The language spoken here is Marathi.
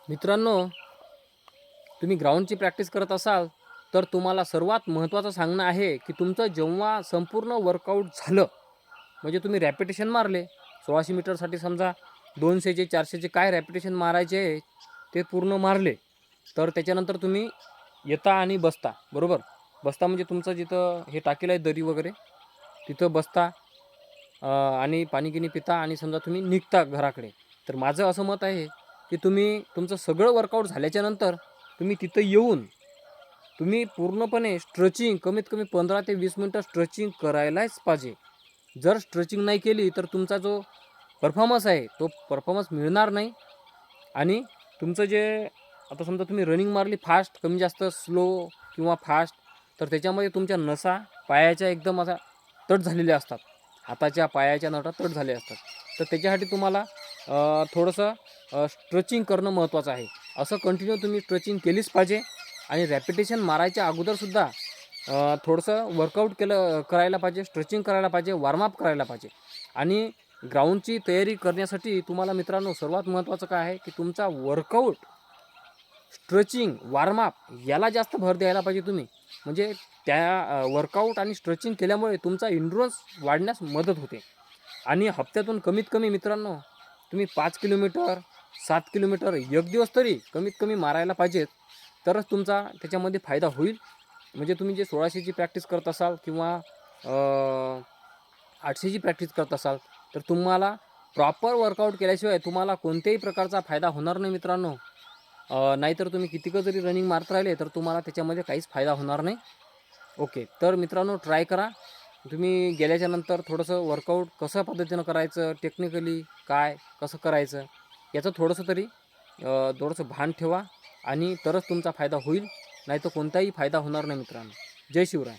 मित्रांनो, तुम्ही ग्राउंडची प्रॅक्टिस करत असाल तर तुम्हाला सर्वात महत्त्वाचं सांगणं आहे की तुमचं जेव्हा संपूर्ण वर्कआउट झालं, म्हणजे तुम्ही रॅपिटेशन मारले 1600 मीटरसाठी, समजा 200चे 400चे काय रॅपिटेशन मारायचे आहे ते पूर्ण मारले, तर त्याच्यानंतर तुम्ही येता आणि बसता. बरोबर, बसता म्हणजे तुमचं जिथं हे टाकेलं आहे दरी वगैरे, तिथं बसता आणि पाणी गिनी पिता आणि समजा तुम्ही निघता घराकडे. तर माझं असं मत आहे की तुम्ही तुमचं सगळं वर्कआउट झाल्याच्यानंतर तुम्ही तिथं येऊन तुम्ही पूर्णपणे स्ट्रेचिंग कमीत कमी 15 ते 20 मिनटं स्ट्रेचिंग करायलाच पाहिजे. जर स्ट्रेचिंग नाही केली तर तुमचा जो परफॉर्मन्स आहे तो परफॉर्मन्स मिळणार नाही. आणि तुमचं जे आता समजा तुम्ही रनिंग मारली फास्ट, कमी जास्त स्लो किंवा फास्ट, तर त्याच्यामध्ये तुमच्या नसा पायाच्या एकदम असा तट झालेल्या असतात, हाताच्या पायाच्या नटा तट झाले असतात. तर त्याच्यासाठी तुम्हाला थोडंसं स्ट्रेचिंग करणं महत्त्वाचं आहे. असं कंटिन्यू तुम्ही स्ट्रेचिंग केलीच पाहिजे. आणि रॅपिटेशन मारायच्या अगोदरसुद्धा थोडंसं वर्कआउट करायला पाहिजे, स्ट्रेचिंग करायला पाहिजे, वॉर्मअप करायला पाहिजे. आणि ग्राउंडची तयारी करण्यासाठी तुम्हाला मित्रांनो सर्वात महत्त्वाचं काय आहे की तुमचा वर्कआउट, स्ट्रेचिंग, वॉर्मअप याला जास्त भर द्यायला पाहिजे तुम्ही. म्हणजे त्या वर्कआउट आणि स्ट्रेचिंग केल्यामुळे तुमचा एंड्युरन्स वाढण्यास मदत होते. आणि हप्त्यातून कमीत कमी मित्रांनो तुम्ही 5 किलोमीटर, 7 किलोमीटर एक दिवस तरी कमीत कमी मारायला पाहिजेत. तरच तुमचा त्याच्यामध्ये फायदा होईल. म्हणजे तुम्ही जे 1600ची प्रॅक्टिस करत असाल किंवा 800ची प्रॅक्टिस करत असाल, तर तुम्हाला प्रॉपर वर्कआउट केल्याशिवाय तुम्हाला कोणत्याही प्रकारचा फायदा होणार नाही मित्रांनो. नाहीतर तुम्ही कितीकं जरी रनिंग मारत राहिले तर तुम्हाला त्याच्यामध्ये काहीच फायदा होणार नाही. ओके, तर मित्रांनो ट्राय करा. तुम्ही गेल्याच्यानंतर थोडंसं वर्कआउट कसं पद्धतीनं करायचं, टेक्निकली काय कसं करायचं याचं थोडंसं तरी थोडंसं भान ठेवा आणि तरच तुमचा फायदा होईल. नाहीतर कोणताही फायदा होणार नाही मित्रांनो. जय शिवराय.